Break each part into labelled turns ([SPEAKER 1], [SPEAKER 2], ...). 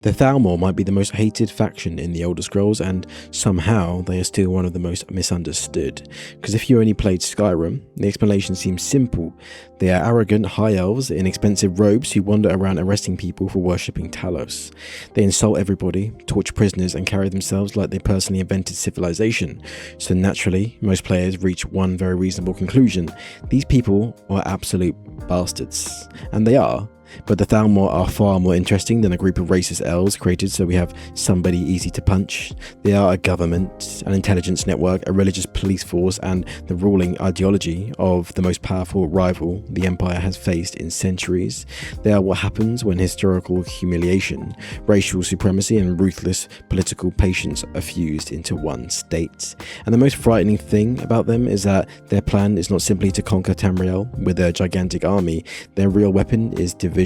[SPEAKER 1] The Thalmor might be the most hated faction in the Elder Scrolls, and somehow they are still one of the most misunderstood. Because if you only played Skyrim, the explanation seems simple. They are arrogant high elves in expensive robes who wander around arresting people for worshipping Talos. They insult everybody, torture prisoners, and carry themselves like they personally invented civilization. So naturally, most players reach one very reasonable conclusion: these people are absolute bastards. And they are. But the Thalmor are far more interesting than a group of racist elves created so we have somebody easy to punch. They are a government, an intelligence network, a religious police force, and the ruling ideology of the most powerful rival the Empire has faced in centuries. They are what happens when historical humiliation, racial supremacy, and ruthless political patience are fused into one state. And the most frightening thing about them is that their plan is not simply to conquer Tamriel with a gigantic army. Their real weapon is division.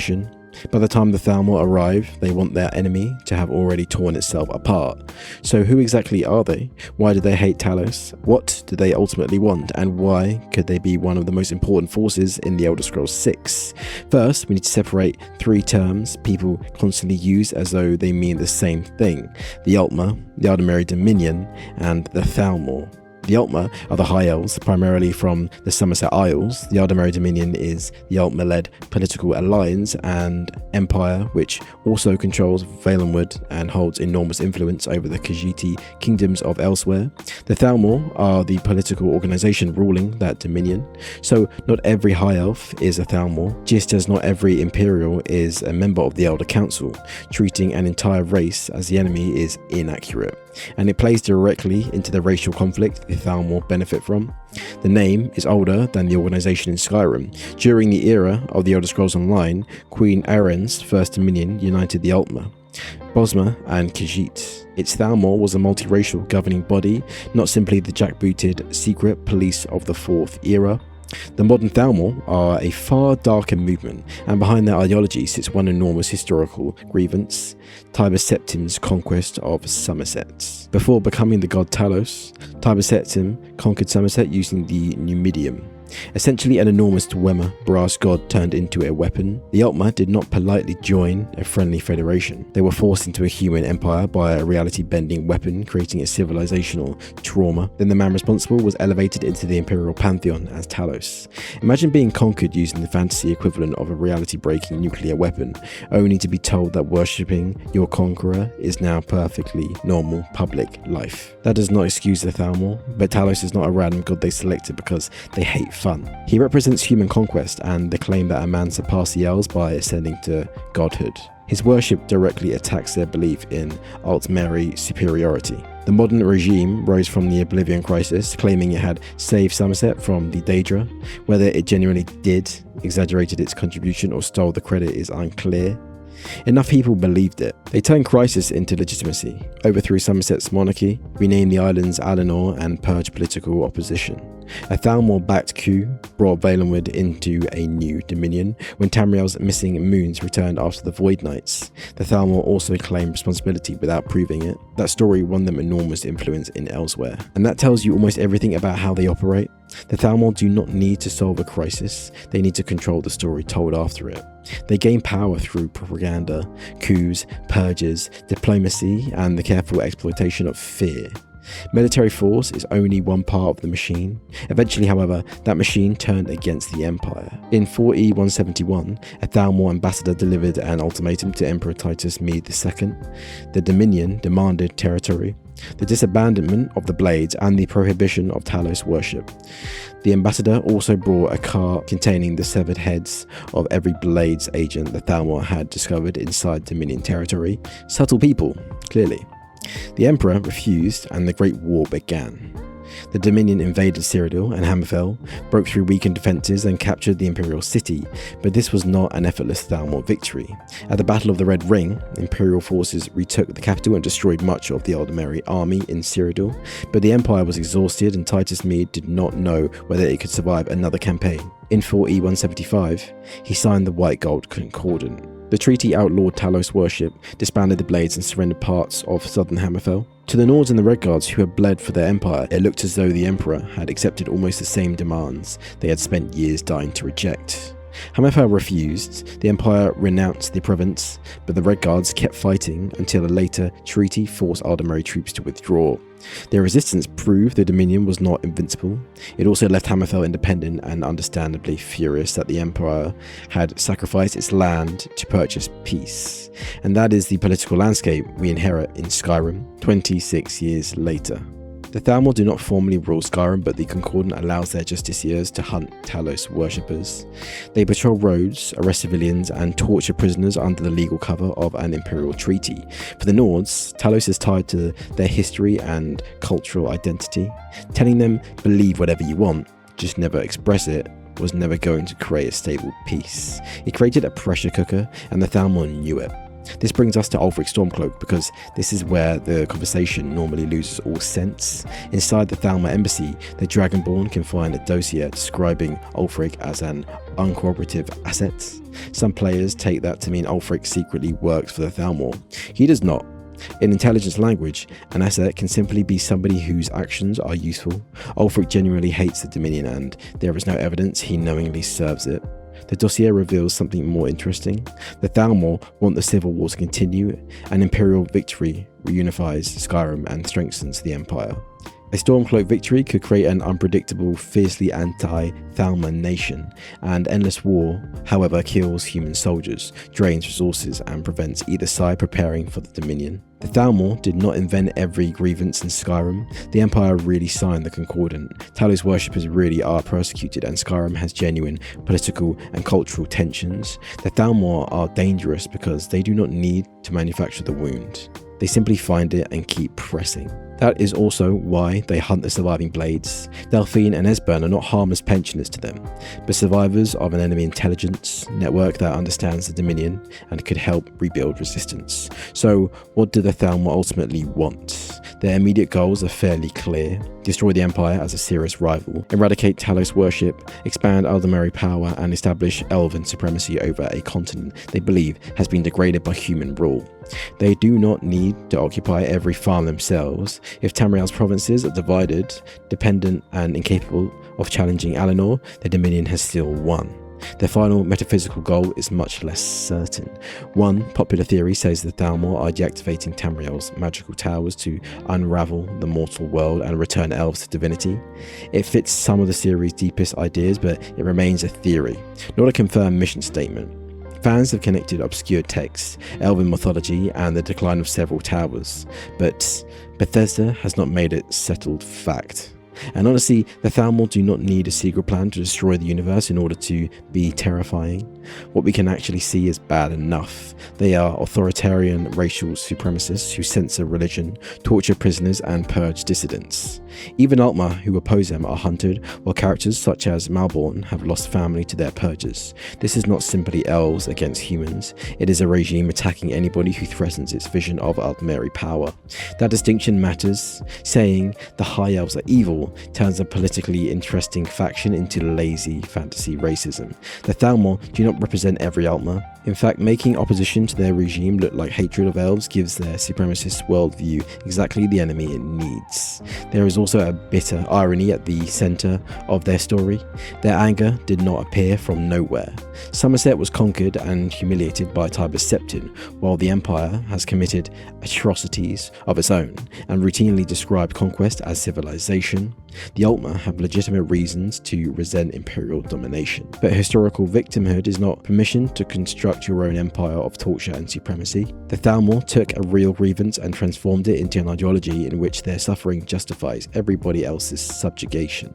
[SPEAKER 1] By the time the Thalmor arrive, they want their enemy to have already torn itself apart. So who exactly are they? Why do they hate Talos? What do they ultimately want? And why could they be one of the most important forces in the Elder Scrolls 6? First, we need to separate three terms people constantly use as though they mean the same thing: the Altmer, the Aldmeri Dominion, and the Thalmor. The Altmer are the High Elves, primarily from the Somerset Isles. The Aldmeri Dominion is the Altmer-led political alliance and empire, which also controls Valenwood and holds enormous influence over the Khajiit kingdoms of elsewhere. The Thalmor are the political organisation ruling that dominion. So not every High Elf is a Thalmor, just as not every Imperial is a member of the Elder Council. Treating an entire race as the enemy is inaccurate, and it plays directly into the racial conflict the Thalmor benefit from. The name is older than the organisation in Skyrim. During the era of the Elder Scrolls Online, Queen Aren's first dominion united the Altmer, Bosmer, and Khajiit. Its Thalmor was a multiracial governing body, not simply the jackbooted secret police of the Fourth Era. The modern Thalmor are a far darker movement, and behind their ideology sits one enormous historical grievance: Tiber Septim's conquest of Somerset. Before becoming the god Talos, Tiber Septim conquered Somerset using the Numidium, essentially an enormous Dwemer brass god turned into a weapon. The Altmer did not politely join a friendly federation. They were forced into a human empire by a reality-bending weapon, creating a civilizational trauma. Then the man responsible was elevated into the imperial pantheon as Talos. Imagine being conquered using the fantasy equivalent of a reality-breaking nuclear weapon, only to be told that worshipping your conqueror is now perfectly normal public life. That does not excuse the Thalmor, but Talos is not a random god they selected because they hate fun. He represents human conquest and the claim that a man surpassed the elves by ascending to godhood. His worship directly attacks their belief in Altmeri superiority. The modern regime rose from the Oblivion Crisis, claiming it had saved Somerset from the Daedra. Whether it genuinely did, exaggerated its contribution, or stole the credit is unclear. Enough people believed it. They turned crisis into legitimacy, overthrew Somerset's monarchy, renamed the islands Alinor, and purged political opposition. A Thalmor-backed coup brought Valenwood into a new dominion when Tamriel's missing moons returned after the Void Nights. The Thalmor also claimed responsibility without proving it. That story won them enormous influence in elsewhere. And that tells you almost everything about how they operate. The Thalmor do not need to solve a crisis, they need to control the story told after it. They gain power through propaganda, coups, purges, diplomacy, and the careful exploitation of fear. Military force is only one part of the machine. Eventually, however, that machine turned against the Empire. In 4E171, a Thalmor ambassador delivered an ultimatum to Emperor Titus Mede II. The Dominion demanded territory, the disabandonment of the Blades, and the prohibition of Talos worship. The ambassador also brought a cart containing the severed heads of every Blades agent the Thalmor had discovered inside Dominion territory. Subtle people, clearly. The Emperor refused, and the Great War began. The Dominion invaded Cyrodiil and Hammerfell, broke through weakened defences and captured the Imperial city, but this was not an effortless Thalmor victory. At the Battle of the Red Ring, Imperial forces retook the capital and destroyed much of the Aldmeri army in Cyrodiil, but the Empire was exhausted and Titus Mede did not know whether it could survive another campaign. In 4E175, he signed the White Gold Concordant. The treaty outlawed Talos worship, disbanded the Blades, and surrendered parts of southern Hammerfell. To the Nords and the Redguards who had bled for their empire, it looked as though the Emperor had accepted almost the same demands they had spent years dying to reject. Hammerfell refused, the Empire renounced the province, but the Red Guards kept fighting until a later treaty forced Aldemari troops to withdraw. Their resistance proved the Dominion was not invincible. It also left Hammerfell independent and understandably furious that the Empire had sacrificed its land to purchase peace. And that is the political landscape we inherit in Skyrim 26 years later. The Thalmor do not formally rule Skyrim, but the Concordant allows their justiciars to hunt Talos worshippers. They patrol roads, arrest civilians, and torture prisoners under the legal cover of an imperial treaty. For the Nords, Talos is tied to their history and cultural identity. Telling them, believe whatever you want, just never express it, was never going to create a stable peace. It created a pressure cooker, and the Thalmor knew it. This brings us to Ulfric Stormcloak, because this is where the conversation normally loses all sense. Inside the Thalmor embassy, the Dragonborn can find a dossier describing Ulfric as an uncooperative asset. Some players take that to mean Ulfric secretly works for the Thalmor. He does not. In intelligence language, an asset can simply be somebody whose actions are useful. Ulfric genuinely hates the Dominion, and there is no evidence he knowingly serves it. The dossier reveals something more interesting. The Thalmor want the civil war to continue. An imperial victory reunifies Skyrim and strengthens the Empire. A Stormcloak victory could create an unpredictable, fiercely anti-Thalmor nation, and endless war, however, kills human soldiers, drains resources, and prevents either side preparing for the Dominion. The Thalmor did not invent every grievance in Skyrim. The Empire really signed the Concordant. Talos worshippers really are persecuted, and Skyrim has genuine political and cultural tensions. The Thalmor are dangerous because they do not need to manufacture the wound. They simply find it and keep pressing. That is also why they hunt the surviving blades. Delphine and Esbern are not harmless pensioners to them, but survivors of an enemy intelligence network that understands the Dominion and could help rebuild resistance. So what do the Thalmor ultimately want? Their immediate goals are fairly clear: destroy the Empire as a serious rival, eradicate Talos worship, expand Aldemari power, and establish elven supremacy over a continent they believe has been degraded by human rule. They do not need to occupy every farm themselves. If Tamriel's provinces are divided, dependent, and incapable of challenging Alinor, the Dominion has still won. Their final metaphysical goal is much less certain. One popular theory says the Thalmor are deactivating Tamriel's magical towers to unravel the mortal world and return elves to divinity. It fits some of the series' deepest ideas, but it remains a theory, not a confirmed mission statement. Fans have connected obscure texts, elven mythology, and the decline of several towers, but Bethesda has not made it settled fact. And honestly, the Thalmor do not need a secret plan to destroy the universe in order to be terrifying. What we can actually see is bad enough. They are authoritarian racial supremacists who censor religion, torture prisoners, and purge dissidents. Even Altmer, who oppose them, are hunted, while characters such as Malborn have lost family to their purges. This is not simply elves against humans, it is a regime attacking anybody who threatens its vision of Aldemari power. That distinction matters. Saying the High Elves are evil turns a politically interesting faction into lazy fantasy racism. The Thalmor do not represent every Altmer. In fact, making opposition to their regime look like hatred of elves gives their supremacist worldview exactly the enemy it needs. There is also a bitter irony at the centre of their story. Their anger did not appear from nowhere. Somerset was conquered and humiliated by Tiber's Septon, while the Empire has committed atrocities of its own and routinely described conquest as civilization. The Altmer have legitimate reasons to resent imperial domination, but historical victimhood is not permission to construct your own empire of torture and supremacy. The Thalmor took a real grievance and transformed it into an ideology in which their suffering justifies everybody else's subjugation.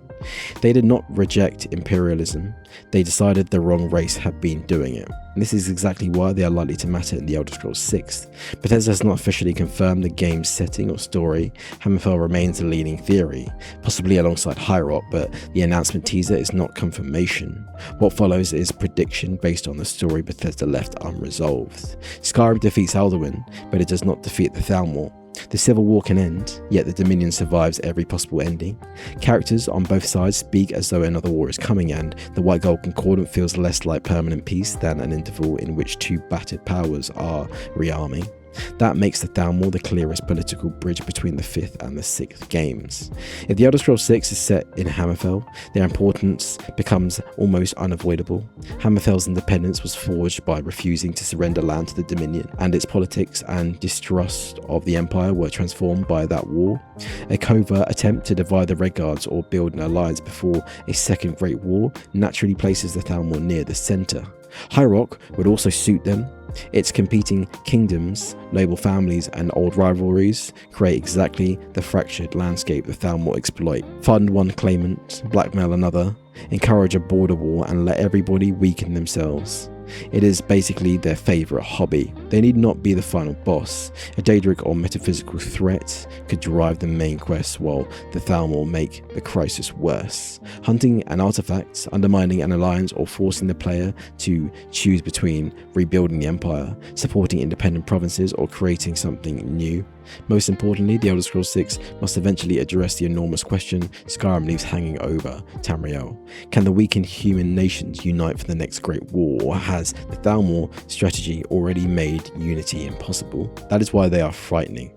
[SPEAKER 1] They did not reject imperialism, they decided the wrong race had been doing it. And this is exactly why they are likely to matter in the Elder Scrolls 6. Bethesda has not officially confirmed the game's setting or story. Hammerfell remains a leading theory, possibly alongside Hyrot, but the announcement teaser is not confirmation. What follows is prediction based on the story Bethesda left unresolved. Skyrim defeats Alduin, but it does not defeat the Thalmor. The civil war can end, yet the Dominion survives every possible ending. Characters on both sides speak as though another war is coming, and the White Gold Concordant feels less like permanent peace than an interval in which two battered powers are rearming. That makes the Thalmor the clearest political bridge between the 5th and the 6th games. If the Elder Scrolls 6 is set in Hammerfell, their importance becomes almost unavoidable. Hammerfell's independence was forged by refusing to surrender land to the Dominion, and its politics and distrust of the Empire were transformed by that war. A covert attempt to divide the Red Guards or build an alliance before a second Great War naturally places the Thalmor near the centre. High Rock would also suit them. Its competing kingdoms, noble families and old rivalries create exactly the fractured landscape the Thalmor exploit. Fund one claimant, blackmail another, encourage a border war and let everybody weaken themselves. It is basically their favourite hobby. They need not be the final boss. A Daedric or metaphysical threat could drive the main quest, while the Thalmor make the crisis worse. Hunting an artifact, undermining an alliance, or forcing the player to choose between rebuilding the Empire, supporting independent provinces, or creating something new. Most importantly, the Elder Scrolls 6 must eventually address the enormous question Skyrim leaves hanging over Tamriel. Can the weakened human nations unite for the next great war, or has the Thalmor strategy already made unity impossible? That is why they are frightening.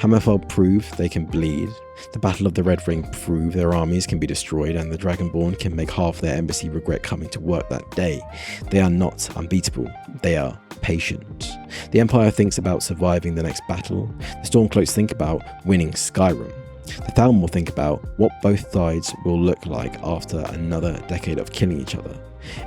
[SPEAKER 1] Hammerfell prove they can bleed. The Battle of the Red Ring prove their armies can be destroyed, and the Dragonborn can make half their embassy regret coming to work that day. They are not unbeatable, they are patient. The Empire thinks about surviving the next battle. The Stormcloaks think about winning Skyrim. The Thalmor think about what both sides will look like after another decade of killing each other.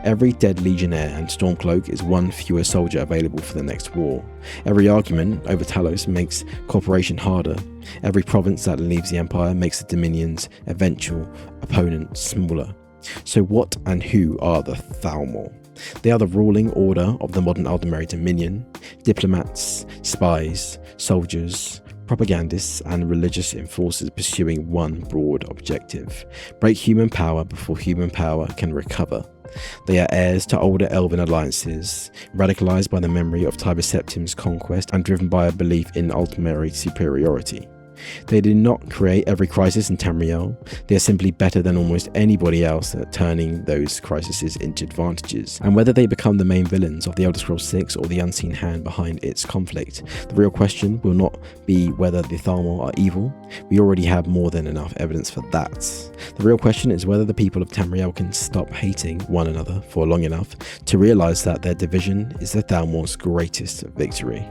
[SPEAKER 1] Every dead legionnaire and Stormcloak is one fewer soldier available for the next war. Every argument over Talos makes cooperation harder. Every province that leaves the Empire makes the Dominion's eventual opponent smaller. So what and who are the Thalmor? They are the ruling order of the modern Aldmeri Dominion. Diplomats, spies, soldiers, propagandists and religious enforcers pursuing one broad objective: break human power before human power can recover. They are heirs to older elven alliances, radicalized by the memory of Tiber Septim's conquest and driven by a belief in Aldmeri superiority. They did not create every crisis in Tamriel. They are simply better than almost anybody else at turning those crises into advantages. And whether they become the main villains of the Elder Scrolls 6 or the unseen hand behind its conflict, the real question will not be whether the Thalmor are evil. We already have more than enough evidence for that. The real question is whether the people of Tamriel can stop hating one another for long enough to realize that their division is the Thalmor's greatest victory.